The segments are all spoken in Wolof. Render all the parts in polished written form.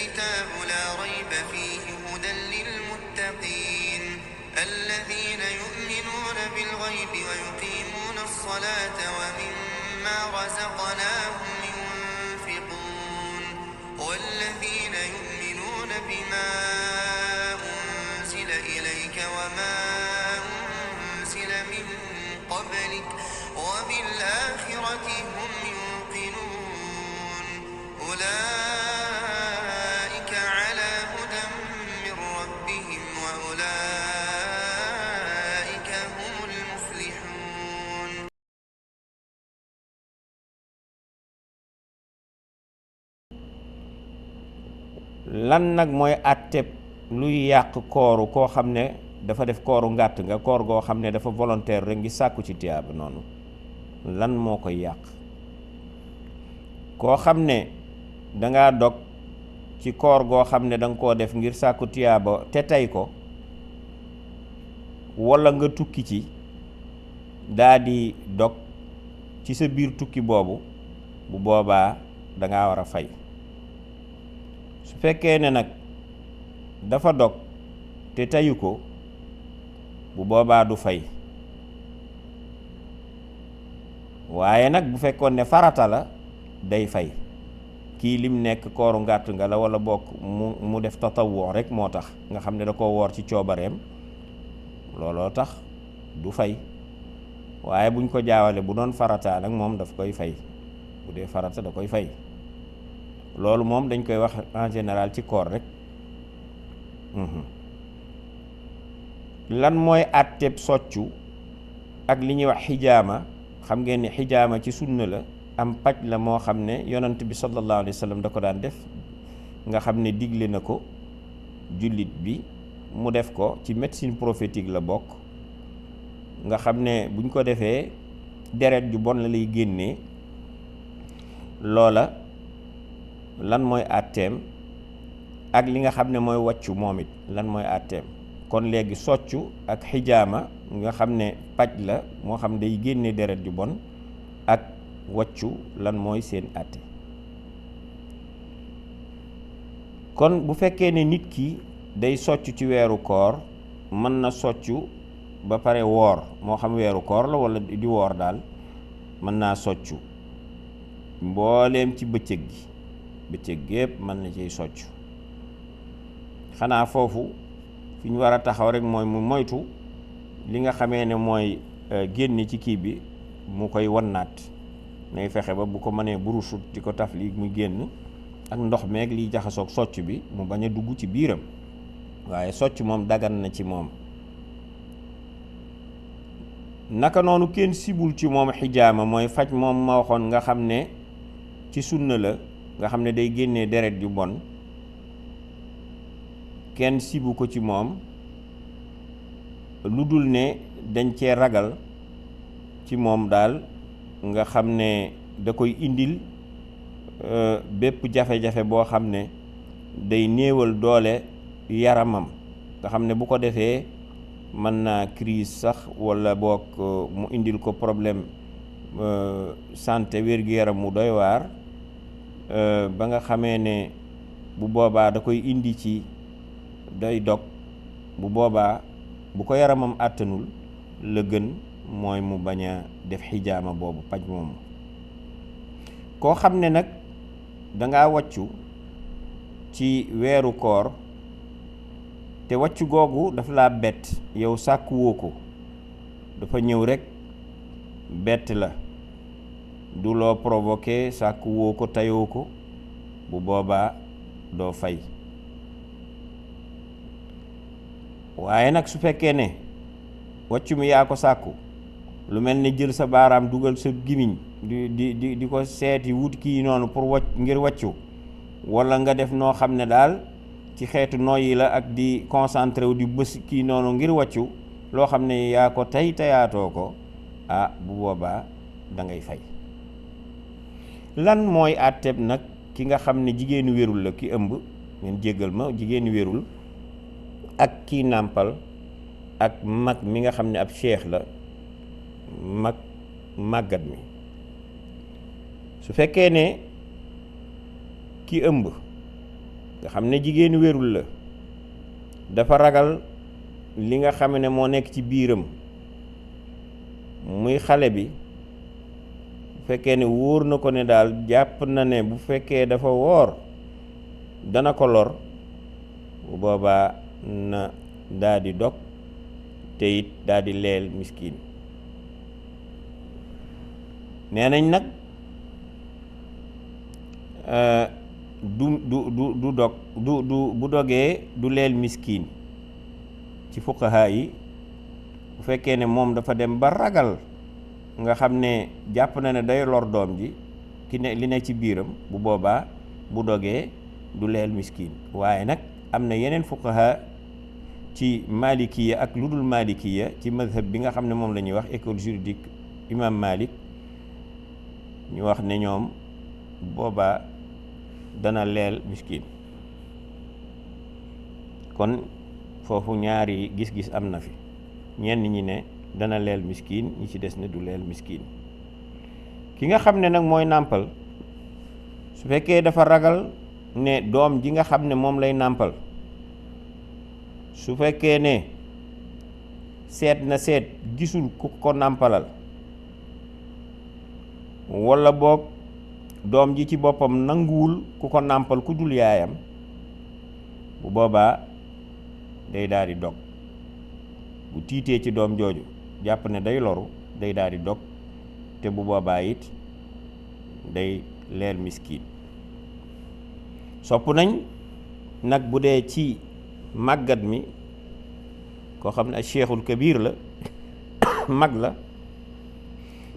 الكتاب لا ريب فيه هدى للمتقين الذين يؤمنون بالغيب ويقيمون الصلاة ومما رزقناهم ينفقون والذين يؤمنون بما أنزل إليك وما أنزل من قبلك وبالآخرة هم يوقنون أولئك على هدى من ربهم وأولئك هم المفلحون. lan nag mooy àtteb luy yàq kooru koo xam ne dafa def kooru ngàtt nga koor goo xam ne dafa volontaire rek ngi sàkku ci tiyaaba noonu lan moo koy yàq? koo xam ne danga dog ci koor goo xam ne danga koo def ngir sàkku tiyaaba te tey ko walla nga tukki ci daa di dog ci sa biir tukki boobu bu boobaa danga war a fay. su fekkee ne nag dafa dog te tayu ko bu boobaa du fay waaye nag bu fekkoon ne farata la day fay. kii lim nekk kooru ngàtt nga la walla bokk mu def tatawwu rek moo tax nga xam ne da ko woor ci coobareem looloo tax du fay waaye buñ ko jaawale bu doon farata nag moom daf koy fay bu dee farata da koy fay loolu moom dañ koy wax en général ci koor rek. lan mooy àtteeb soccu ak li ñuy wax xijaama? xam ngeen ni xijaama ci sunna la am paj la moo xam ne yonent bi sallallahu alayhi wa sallam da ko daan def nga xam ne digle na ko jullit bi mu def ko ci médecine prophétique la bokk nga xam ne buñ ko defee deret ju bon la lay génnee. loola lan mooy àtteem ak li nga xam ne mooy wàccu moom it lan mooy àtteem? kon léegi soccu ak xijaama nga xam ne paj la moo xam day génne deret ju bon ak wàccu lan mooy seen àtte? kon bu fekkee ne nit ki day soccu ci weeru koor mën na soccu ba pare woor moo xam weeru koor la walla di woor daal mën naa soccu mbooleem ci bëccëg gépp mën na ciy soccu. xanaa foofu fi ñu war a taxaw rek mooy mu moytu li nga xamee ne mooy génn ci kii bi mu koy wannaat nay fexe ba bu ko mënee burusut di ko taf li muy génn ak ndox meeg liy jaxasoog socc bi mu bañ a dugg ci biiram waaye socc moom dagan na ci moom. naka noonu kenn sibul ci moom xijaama mooy faj moom ma waxoon nga xam ne ci sunna la nga xam ne day génnee deret ju bon kenn sibu ko ci moom lu dul ne dañ cee ragal ci moom daal nga xam ne da koy indil bépp jafe-jafe boo xam ne day néewal doole yaramam nga xam ne bu ko defee mën naa crise sax walla boog mu indil ko problème santé wér-gu-yaram mu doy waar ba nga xamee ne bu boobaa da koy indi ci day dog bu boobaa bu ko yaramam àttanul la gën mooy mu bañ a def xijaama boobu paj moomu. koo xam ne nag danga wàccu ci weeru koor te wàccu googu dafa laa bett yow sàkkuwoo ko dafa ñëw rekk bett la du loo provoqué sàkkuwoo ko tayoo ko bu boobaa doo fay. waaye nag su fekkee ne wàccu mi yaa ko sàkku lu mel ne jël sa baaraam dugal sa gimiñ di ko seeti wut kii noonu pour ngir wàccu walla nga def noo xam ne daal ci xeetu noyyi la ak di concentré wu di bës kii noonu ngir wàccu loo xam ne yaa ko tayaatoo ko bu boobaa da ngay fay. lan mooy àtteeb nag ki nga xam ne jigéenu wérul la ki ëmb ngeen jéggal ma jigéenu wérul ak kii nàmpal ak mag mi nga xam ne ab cheikh la màggat mi. su fekkee ne ki ëmb nga xam ne jigéen wérul la, dafa ragal li nga xam ne moo nekk ci biiram muy xale bi, bu fekkee ne wóor na ko ne daal jàpp na ne bu fekkee dafa woor dana ko lor, bu boobaa na daa di dog te it daa di leel miskin. nee nañ nag du dog bu dogee du leel miskin ci fuqaha yi, bu fekkee ne moom dafa dem ba ragal nga xam ne jàpp na ne day lor doom ji li ne ci biiram, bu boobaa bu dogee du leel miskin. waaye nag am na yeneen fuqaha ci malikiya ak lu dul malikiya ci mazhab bi nga xam ne moom la ñuy wax école juridique imam Malik, ñu wax ne ñoom boobaa dana leel miskin. kon foofu ñaari gis-gis am na fi, ñenn ñi ne dana leel miskin, ñi ci des ne du leel miskin. ki nga xam ne nag mooy nàmpal, su fekkee dafa ragal ne doom ji nga xam ne moom lay nàmpal, su fekkee ne seet na seet gisul ku ko nàmpalal, walla boog doom ji ci boppam nanguwul ku ko nàmpal ku dul yaayam, bu boobaa day daal di dog. bu tiitee ci doom jooju jàpp ne day loru, day daal di dog, te bu boobaa it day leel miskin. sopp nañ nag bu dee ci màggat mi, koo xam ne ak cheikhul kabir la mag la,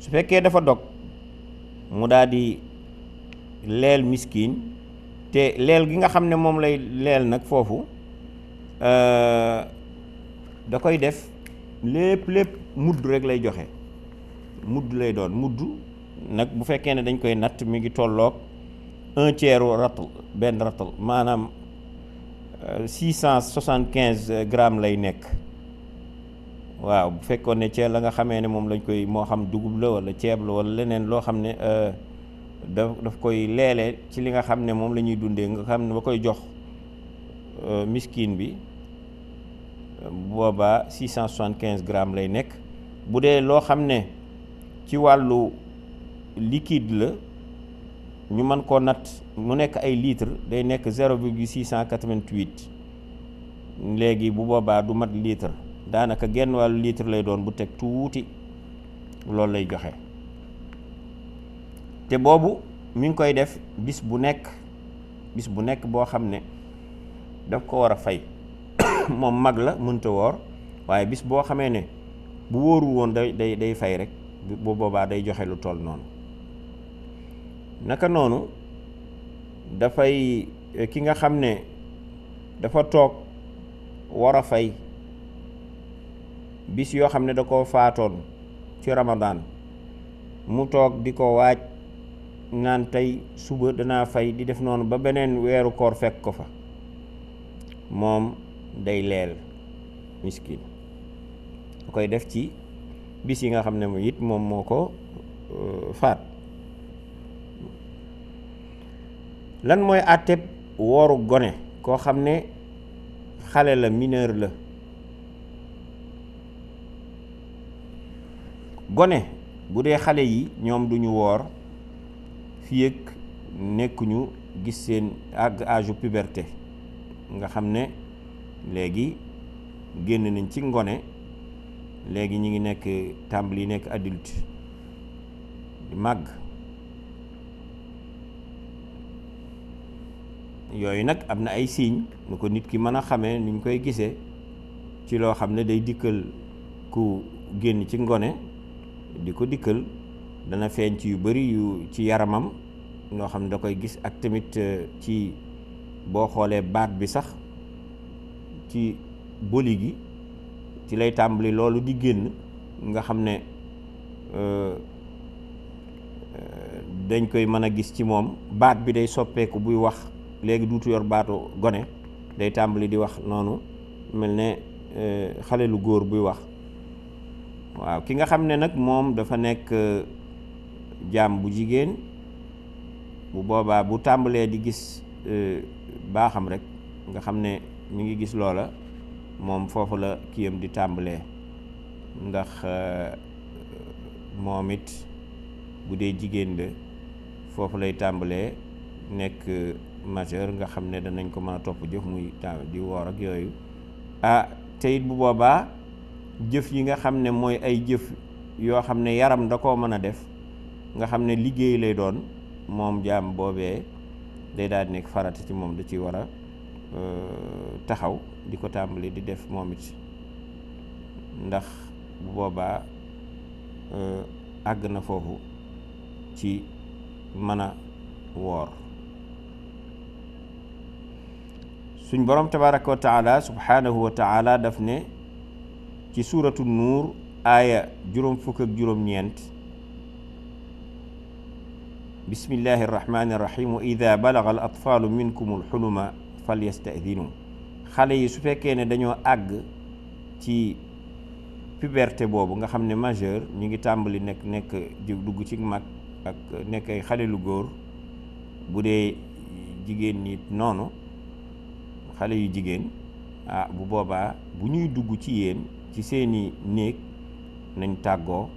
su fekkee dafa dog mu daal di leel miskin, te leel gi nga xam ne moom lay leel nag foofu da koy def lépp mudd rek lay joxe, mudd lay doon. mudd nag bu fekkee ne dañ koy natt mi ngi tolloog 1/3 ratal, benn ratal maanaam 675 grammes lay nekk. waaw bu fekkoon ne ceeb la nga xamee ne moom lañ koy, moo xam dugub la wala ceeb la wala leneen loo xam ne daf koy leele ci li nga xam ne moom la ñuy dundee, nga xam ne ba koy jox miskin bi, boobaa 675 grammes lay nekk. bu dee loo xam ne ci wàllu liquide la, ñu mën koo natt mu nekk ay litre, day nekk 0,688. léegi bu boobaa du mat litre, daanaka genn wàllu litre lay doon bu teg tuuti, loolu lay joxe. te boobu mi ngi koy def bis bu nekk boo xam ne daf ko war a fay. moom mag la mënta woor, waaye bis boo xamee ne bu wóorul woon day fay rek, bu boobaa day joxe lu toll noonu. naka noonu dafay ki nga xam ne dafa toog war a fay bis yoo xam ne da koo faatoon ci Ramadan, mu toog di ko waaj naan tey suba danaa fay, di def noonu ba beneen weeru koor fekk ko fa, moom day leel miskin. da koy def ci bis yi nga xam ne mu it moom moo ko faat. lan mooy àtteb wooru gone koo xam ne xale la, mineur la? gone bu dee xale yi ñoom duñu woor fii ak nekkuñu gis seen âge puberté, nga xam ne léegi génn nañ ci ngone, léegi ñu ngi nekk tàmbali nekk adulte di màgg. yooyu nag am na ay signes nu ko nit ki mën a xamee, ni ñu koy gisee ci loo xam ne day dikkal ku génn ci ngone, di ko dikkal dana feeñ ci yu bari yu ci yaramam, loo xam ne da koy gis, ak tamit ci boo xoolee baat bi sax ci boli gi ci lay tàmbali loolu di génn, nga xam ne dañ koy mën a gis ci moom. baat bi day soppeeku buy wax, léegi duutu yor baatu gone, day tàmbali di wax noonu mel ne xale lu góor buy wax. waaw ki nga xam ne nag moom dafa nekk jaam bu jigéen, bu boobaa bu tàmbalee di gis baaxam rek nga xam ne mi ngi gis loola moom foofu la kiyam di tàmbalee ndax moom it bu dee jigéen la foofu lay tàmbalee nekk majeur nga xam ne danañ ko mën a topp jëf muy di woor ak yooyu te it bu boobaa jëf yi nga xam ne mooy ay jëf yoo xam ne yaram da koo mën a def nga xam ne liggéey lay doon moom jaam boobee day daal di nekk farata ci moom da ci war a taxaw di ko tàmbali di def moom it ndax bu boobaa àgg na foofu ci mën a woor. suñ borom tabaraka wa taala subhanahu wa taala daf ne ci suuratu nuur aaya fukk ak juróom-ñeent bismillahi irrahmani irrahim wa ida balaga al atfaalu minkum alxuluma falyastadinu xale yi su fekkee ne dañoo àgg ci puberté boobu nga xam ne majeur ñu ngi tàmbali nekk dugg ci mag ak nekk ay xale lu góor bu dee jigéen ñi noonu xale yu jigéen bu boobaa bu ñuy dugg ci yéen ci seeni néeg nañ tàggoo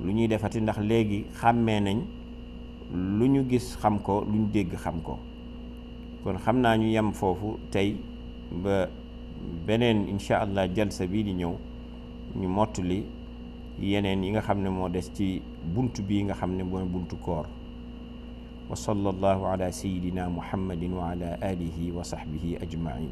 lu ñuy defati ndax léegi xàmmee nañ lu ñu gis xam ko lu ñu dégg xam ko kon xam naa ñu yem foofu tey ba beneen incha allah jalsa bii di ñëw ñu mottali yeneen yi nga xam ne moo des ci bunt bii nga xam ne mooy buntu koor wa sallallahu ala sayidina muhammadin wa ala alihi wa sahbihi ajmain